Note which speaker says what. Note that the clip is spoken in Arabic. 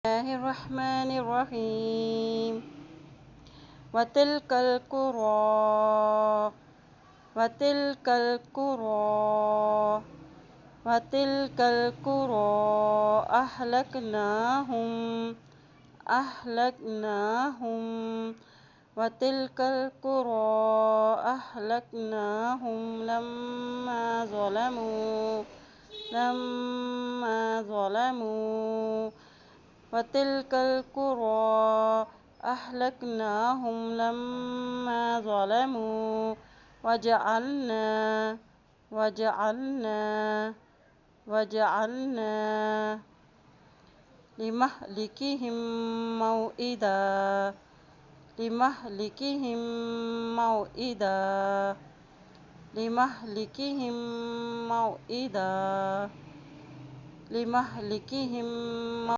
Speaker 1: الله الرحمن الرحيم وتلك القرى وتلك القرى وتلك القرى أهلكناهم وتلك القرى أهلكناهم لما ظلموا وتلك القرى أهلكناهم لما ظلموا وجعلنا لمهلكهم موئدا